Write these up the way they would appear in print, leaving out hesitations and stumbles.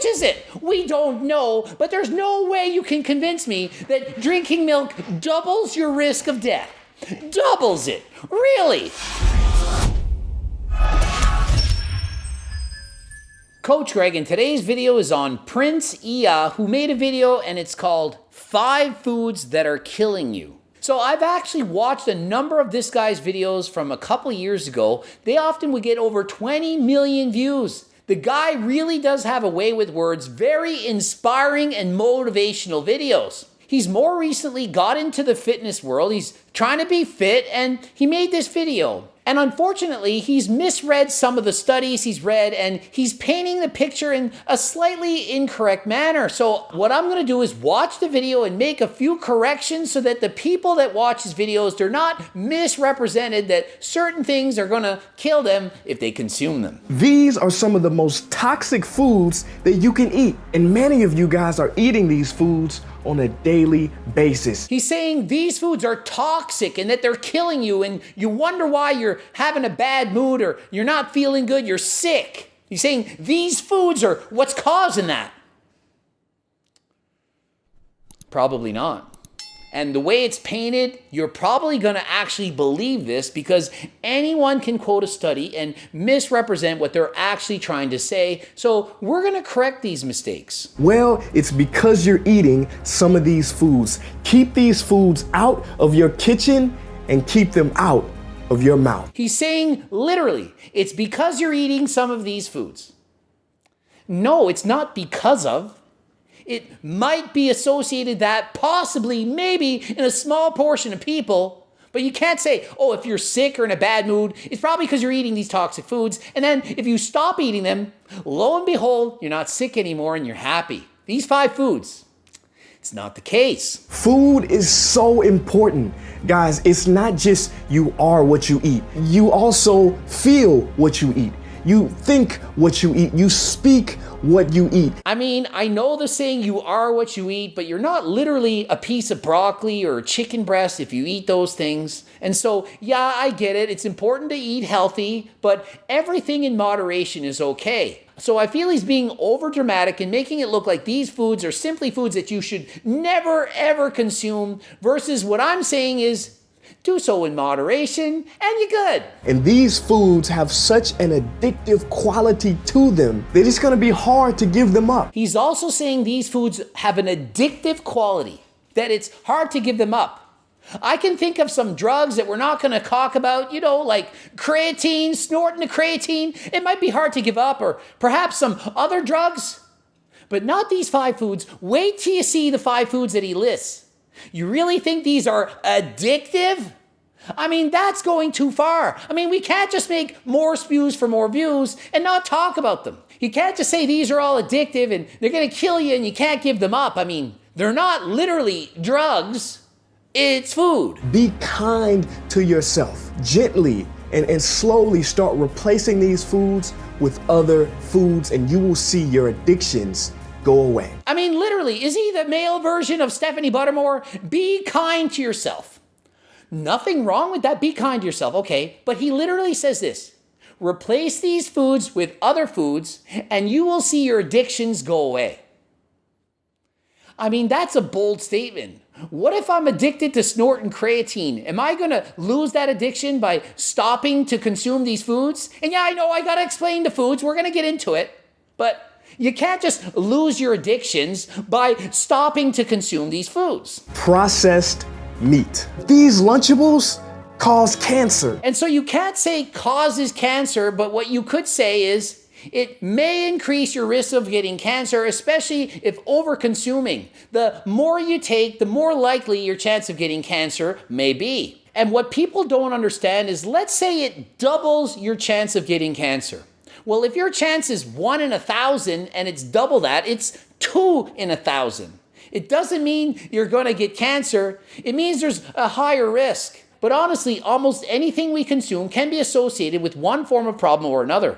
Which is it? We don't know, but there's no way you can convince me that drinking milk doubles your risk of death. Doubles it. Really? Coach Greg, and today's video is on Prince Iya, who made a video and it's called 5 Foods That Are Killing You. So I've actually watched a number of this guy's videos from a couple years ago. They often would get over 20 million views. The guy really does have a way with words, very inspiring and motivational videos. He's more recently got into the fitness world. He's trying to be fit and he made this video. And unfortunately, he's misread some of the studies he's read and he's painting the picture in a slightly incorrect manner. So what I'm gonna do is watch the video and make a few corrections so that the people that watch his videos, they're not misrepresented that certain things are gonna kill them if they consume them. These are some of the most toxic foods that you can eat. And many of you guys are eating these foods on a daily basis. He's saying these foods are toxic and that they're killing you and you wonder why you're having a bad mood or you're not feeling good, you're sick. He's saying these foods are what's causing that. Probably not. And the way it's painted, you're probably gonna actually believe this because anyone can quote a study and misrepresent what they're actually trying to say. So we're gonna correct these mistakes. Well, it's because you're eating some of these foods. Keep these foods out of your kitchen and keep them out of your mouth. He's saying literally, it's because you're eating some of these foods. No, it's not because of. It might be associated that possibly, maybe in a small portion of people, but you can't say, oh, if you're sick or in a bad mood, it's probably because you're eating these toxic foods. And then if you stop eating them, lo and behold, you're not sick anymore and you're happy. These 5 foods, it's not the case. Food is so important. Guys, it's not just you are what you eat. You also feel what you eat. You think what you eat. You speak what you eat. I mean, I know the saying you are what you eat, but you're not literally a piece of broccoli or chicken breast if you eat those things. And so, yeah, I get it. It's important to eat healthy, but everything in moderation is okay. So I feel he's being over dramatic and making it look like these foods are simply foods that you should never ever consume versus what I'm saying is do so in moderation, and you're good. And these foods have such an addictive quality to them that it's gonna be hard to give them up. He's also saying these foods have an addictive quality, that it's hard to give them up. I can think of some drugs that we're not gonna talk about, like creatine, snorting the creatine. It might be hard to give up, or perhaps some other drugs, but not these 5 foods. Wait till you see the 5 foods that he lists. You really think these are addictive? I mean, that's going too far. I mean, we can't just make more spews for more views and not talk about them. You can't just say these are all addictive and they're gonna kill you and you can't give them up. I mean, they're not literally drugs, it's food. Be kind to yourself. Gently and slowly start replacing these foods with other foods and you will see your addictions go away. I mean, literally, is he the male version of Stephanie Buttermore? Be kind to yourself. Nothing wrong with that. Be kind to yourself, okay? But he literally says this: replace these foods with other foods and you will see your addictions go away. I mean, that's a bold statement. What if I'm addicted to snorting creatine? Am I gonna lose that addiction by stopping to consume these foods? And yeah, I know I gotta explain the foods. We're gonna get into it. But you can't just lose your addictions by stopping to consume these foods. Processed meat. These Lunchables cause cancer. And so you can't say causes cancer, but what you could say is it may increase your risk of getting cancer, especially if over-consuming. The more you take, the more likely your chance of getting cancer may be. And what people don't understand is, let's say it doubles your chance of getting cancer. Well, if your chance is 1 in 1,000 and it's double that, it's 2 in 1,000. It doesn't mean you're gonna get cancer. It means there's a higher risk. But honestly, almost anything we consume can be associated with one form of problem or another.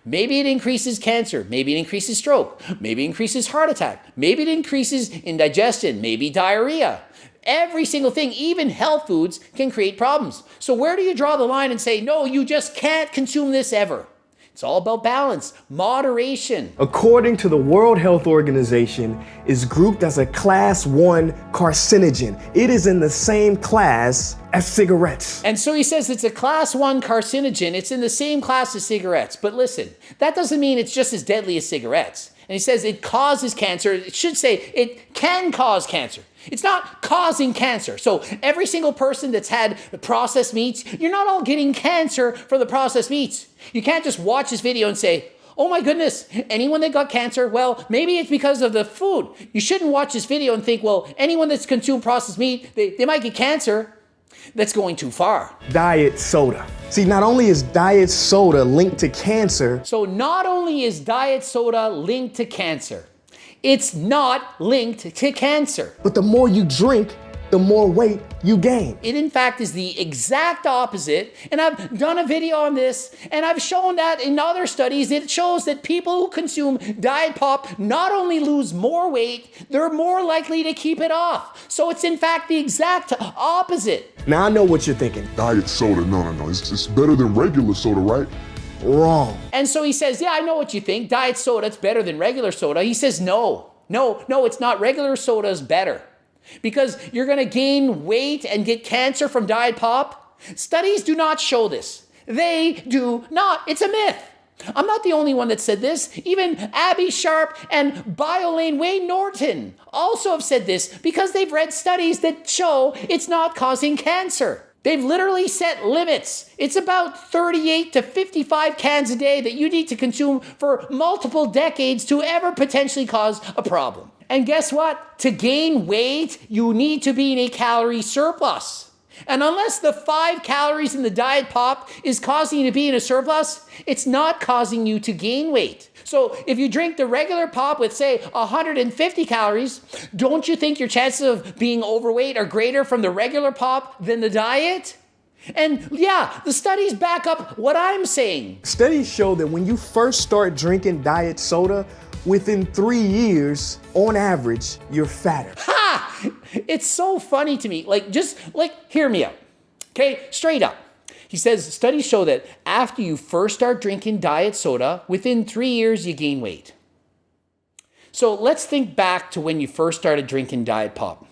Maybe it increases cancer, maybe it increases stroke, maybe it increases heart attack, maybe it increases indigestion, maybe diarrhea. Every single thing, even health foods, can create problems. So where do you draw the line and say, no, you just can't consume this ever? It's all about balance, moderation. According to the World Health Organization, is grouped as a class 1 carcinogen. It is in the same class as cigarettes. And so he says it's a class 1 carcinogen. It's in the same class as cigarettes. But listen, that doesn't mean it's just as deadly as cigarettes. And he says it causes cancer. It should say it can cause cancer. It's not causing cancer. So every single person that's had processed meats, you're not all getting cancer from the processed meats. You can't just watch this video and say, oh my goodness, anyone that got cancer, well, maybe it's because of the food. You shouldn't watch this video and think, well, anyone that's consumed processed meat, they might get cancer. That's going too far. Diet soda. See, not only is diet soda linked to cancer. So not only is diet soda linked to cancer, it's not linked to cancer. But the more you drink, the more weight you gain. It in fact is the exact opposite. And I've done a video on this, and I've shown that in other studies, it shows that people who consume diet pop not only lose more weight, they're more likely to keep it off. So it's in fact the exact opposite. Now I know what you're thinking. Diet soda, no. It's better than regular soda, right? Wrong. And so he says, yeah, I know what you think. Diet soda, it's better than regular soda. He says, no, it's not. Regular soda is better. Because you're going to gain weight and get cancer from diet pop? Studies do not show this. They do not. It's a myth. I'm not the only one that said this. Even Abby Sharp and BioLane Wayne Norton also have said this because they've read studies that show it's not causing cancer. They've literally set limits. It's about 38 to 55 cans a day that you need to consume for multiple decades to ever potentially cause a problem. And guess what? To gain weight, you need to be in a calorie surplus. And unless the 5 calories in the diet pop is causing you to be in a surplus, it's not causing you to gain weight. So if you drink the regular pop with, say, 150 calories, don't you think your chances of being overweight are greater from the regular pop than the diet? And yeah, the studies back up what I'm saying. Studies show that when you first start drinking diet soda, within 3 years, on average, you're fatter. Ha! It's so funny to me. Hear me out. Okay, straight up. He says studies show that after you first start drinking diet soda, within 3 years, you gain weight. So let's think back to when you first started drinking diet pop.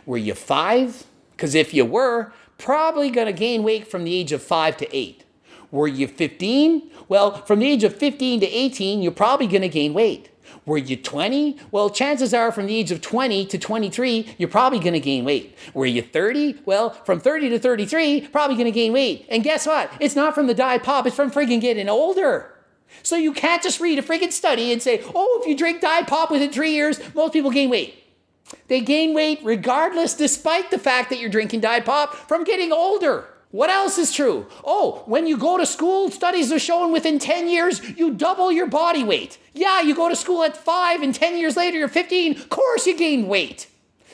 Were you 5? Because if you were, probably going to gain weight from the age of 5 to 8. Were you 15? Well, from the age of 15 to 18, you're probably going to gain weight. Were you 20? Well, chances are from the age of 20 to 23, you're probably going to gain weight. Were you 30? Well, from 30 to 33, probably going to gain weight. And guess what? It's not from the diet pop. It's from friggin' getting older. So you can't just read a friggin' study and say, oh, if you drink diet pop within 3 years, most people gain weight. They gain weight regardless, despite the fact that you're drinking diet pop, from getting older. What else is true? Oh, when you go to school, studies are showing within 10 years, you double your body weight. Yeah, you go to school at 5 and 10 years later, you're 15. Of course you gain weight.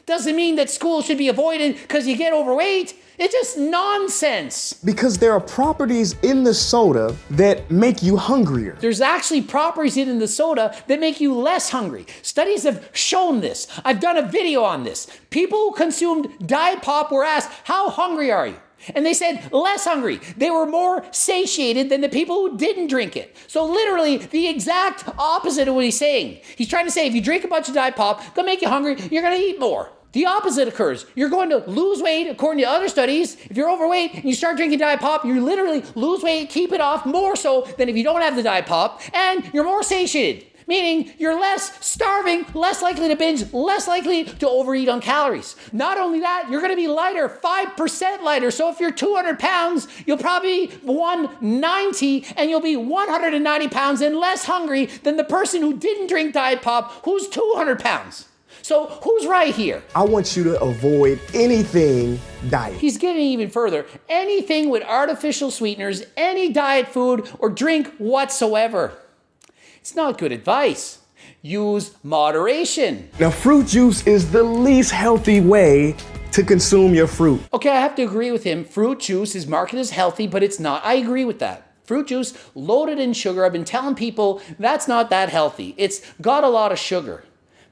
Doesn't mean that school should be avoided because you get overweight. It's just nonsense. Because there are properties in the soda that make you hungrier. There's actually properties in the soda that make you less hungry. Studies have shown this. I've done a video on this. People who consumed diet pop were asked, how hungry are you? And they said less hungry. They were more satiated than the people who didn't drink it. So literally the exact opposite of what he's saying. He's trying to say if you drink a bunch of diet pop, it's gonna make you hungry, you're gonna eat more. The opposite occurs. You're going to lose weight according to other studies. If you're overweight and you start drinking diet pop, you literally lose weight, keep it off more so than if you don't have the diet pop, and you're more satiated. Meaning you're less starving, less likely to binge, less likely to overeat on calories. Not only that, you're gonna be lighter, 5% lighter. So if you're 200 pounds, you'll probably be 190 and you'll be 190 pounds and less hungry than the person who didn't drink diet pop who's 200 pounds. So who's right here? I want you to avoid anything diet. He's getting even further. Anything with artificial sweeteners, any diet food or drink whatsoever. It's not good advice. Use moderation. Now, fruit juice is the least healthy way to consume your fruit. Okay, I have to agree with him. Fruit juice is marketed as healthy, but it's not. I agree with that. Fruit juice loaded in sugar. I've been telling people that's not that healthy. It's got a lot of sugar.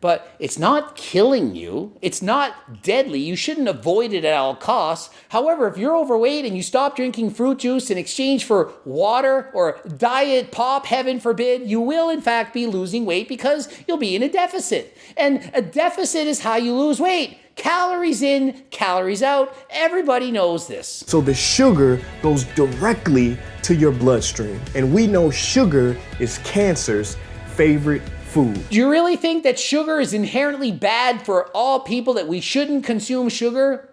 but it's not killing you. It's not deadly. You shouldn't avoid it at all costs. However, if you're overweight and you stop drinking fruit juice in exchange for water or diet pop, heaven forbid, you will in fact be losing weight because you'll be in a deficit. And a deficit is how you lose weight. Calories in, calories out. Everybody knows this. So the sugar goes directly to your bloodstream. And we know sugar is cancer's favorite food. Do you really think that sugar is inherently bad for all people, that we shouldn't consume sugar?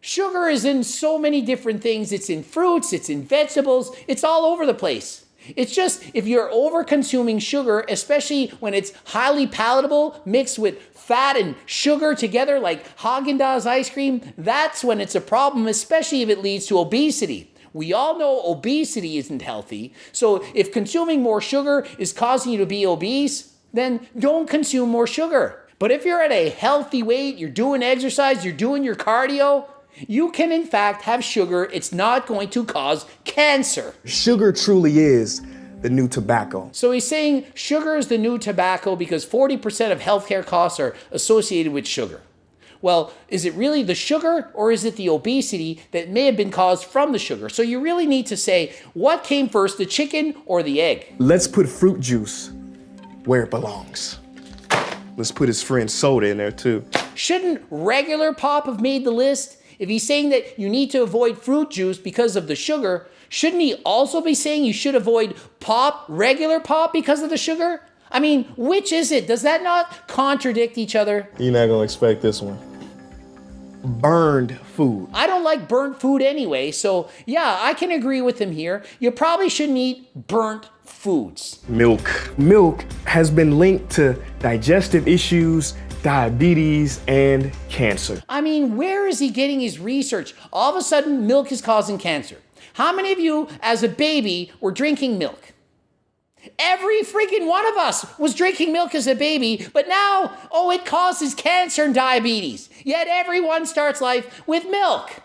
Sugar is in so many different things. It's in fruits, it's in vegetables, it's all over the place. It's just, if you're over consuming sugar, especially when it's highly palatable, mixed with fat and sugar together like Haagen-Dazs ice cream, that's when it's a problem, especially if it leads to obesity. We all know obesity isn't healthy. So if consuming more sugar is causing you to be obese, then don't consume more sugar. But if you're at a healthy weight, you're doing exercise, you're doing your cardio, you can in fact have sugar. It's not going to cause cancer. Sugar truly is the new tobacco. So he's saying sugar is the new tobacco because 40% of healthcare costs are associated with sugar. Well, is it really the sugar or is it the obesity that may have been caused from the sugar? So you really need to say, what came first, the chicken or the egg? Let's put fruit juice where it belongs. Let's put his friend soda in there too. Shouldn't regular pop have made the list? If he's saying that you need to avoid fruit juice because of the sugar, shouldn't he also be saying you should avoid pop, regular pop, because of the sugar? I mean, which is it? Does that not contradict each other? You're not gonna expect this one. Burned food. I don't like burnt food anyway, so yeah, I can agree with him here. You probably shouldn't eat burnt foods. Milk. Milk has been linked to digestive issues, diabetes, and cancer. I mean, where is he getting his research? All of a sudden, milk is causing cancer. How many of you, as a baby, were drinking milk? Every freaking one of us was drinking milk as a baby, but now, oh, it causes cancer and diabetes. Yet everyone starts life with milk.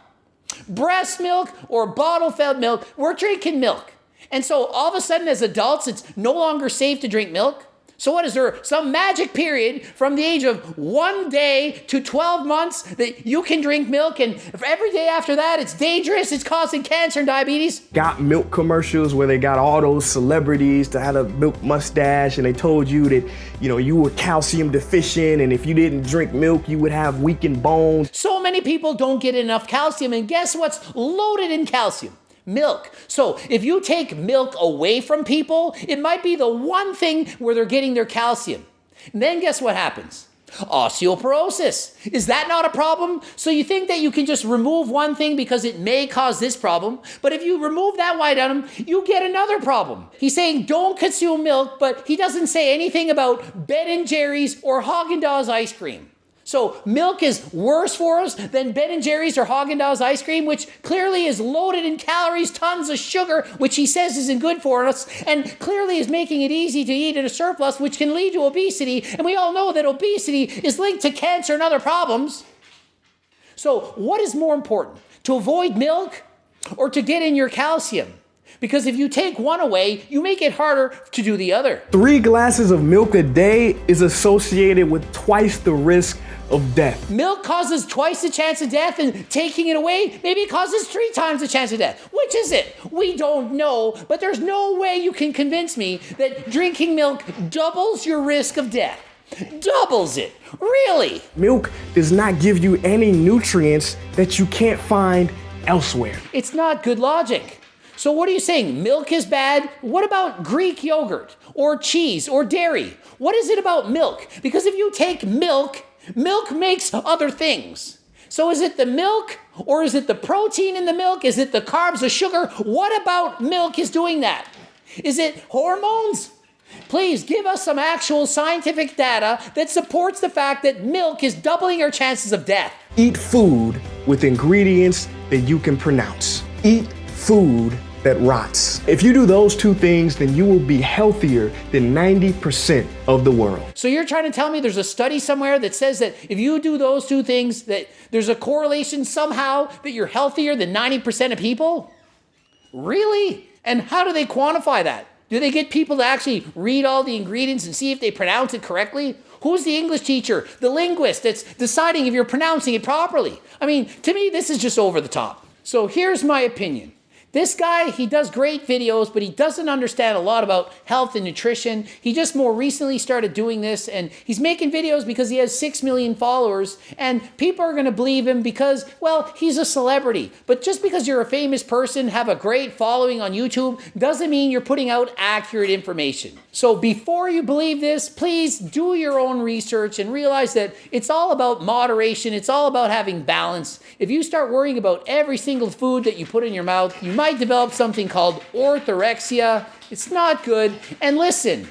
Breast milk or bottle-fed milk, we're drinking milk. And so all of a sudden, as adults, it's no longer safe to drink milk. So what is there, some magic period from the age of 1 day to 12 months that you can drink milk, and every day after that it's dangerous, it's causing cancer and diabetes? Got milk commercials where they got all those celebrities to have a milk mustache, and they told you that, you were calcium deficient, and if you didn't drink milk, you would have weakened bones. So many people don't get enough calcium, and guess what's loaded in calcium? Milk. So if you take milk away from people, it might be the one thing where they're getting their calcium. And then guess what happens? Osteoporosis. Is that not a problem? So you think that you can just remove one thing because it may cause this problem, but if you remove that white item, you get another problem. He's saying don't consume milk, but he doesn't say anything about Ben & Jerry's or Haagen-Dazs ice cream. So milk is worse for us than Ben & Jerry's or Haagen-Dazs ice cream, which clearly is loaded in calories, tons of sugar, which he says isn't good for us, and clearly is making it easy to eat at a surplus, which can lead to obesity. And we all know that obesity is linked to cancer and other problems. So what is more important, to avoid milk or to get in your calcium? Because if you take one away, you make it harder to do the other. 3 glasses of milk a day is associated with twice the risk of death. Milk causes twice the chance of death, and taking it away, maybe it causes 3 times the chance of death. Which is it? We don't know, but there's no way you can convince me that drinking milk doubles your risk of death. Doubles it. Really? Milk does not give you any nutrients that you can't find elsewhere. It's not good logic. So what are you saying? Milk is bad? What about Greek yogurt or cheese or dairy? What is it about milk? Because if you take milk, milk makes other things. So is it the milk, or is it the protein in the milk? Is it the carbs, the sugar? What about milk is doing that? Is it hormones? Please give us some actual scientific data that supports the fact that milk is doubling our chances of death. Eat food with ingredients that you can pronounce. Eat food that rots. If you do those 2 things, then you will be healthier than 90% of the world. So you're trying to tell me there's a study somewhere that says that if you do those 2 things, that there's a correlation somehow that you're healthier than 90% of people? Really? And how do they quantify that? Do they get people to actually read all the ingredients and see if they pronounce it correctly? Who's the English teacher, the linguist that's deciding if you're pronouncing it properly? I mean, to me, this is just over the top. So here's my opinion. This guy, he does great videos, but he doesn't understand a lot about health and nutrition. He just more recently started doing this, and he's making videos because he has 6 million followers, and people are going to believe him because, well, he's a celebrity. But just because you're a famous person, have a great following on YouTube, doesn't mean you're putting out accurate information. So before you believe this, please do your own research and realize that it's all about moderation. It's all about having balance. If you start worrying about every single food that you put in your mouth, you might develop something called orthorexia. It's not good. And listen,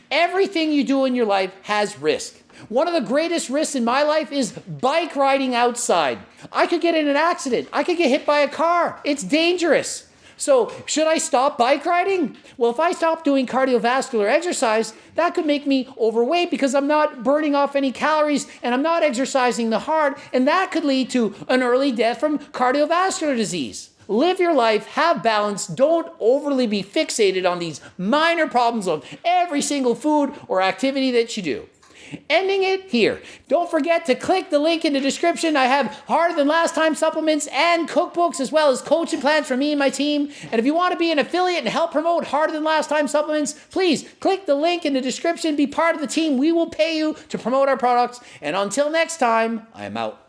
everything you do in your life has risk. One of the greatest risks in my life is bike riding outside. I could get in an accident. I could get hit by a car. It's dangerous. So should I stop bike riding? Well, if I stop doing cardiovascular exercise, that could make me overweight because I'm not burning off any calories and I'm not exercising the heart, and that could lead to an early death from cardiovascular disease. Live your life, have balance, don't overly be fixated on these minor problems of every single food or activity that you do. Ending it here. Don't forget to click the link in the description. I have Harder Than Last Time supplements and cookbooks, as well as coaching plans for me and my team. And if you want to be an affiliate and help promote Harder Than Last Time supplements, please click the link in the description. Be part of the team. We will pay you to promote our products. And until next time, I am out.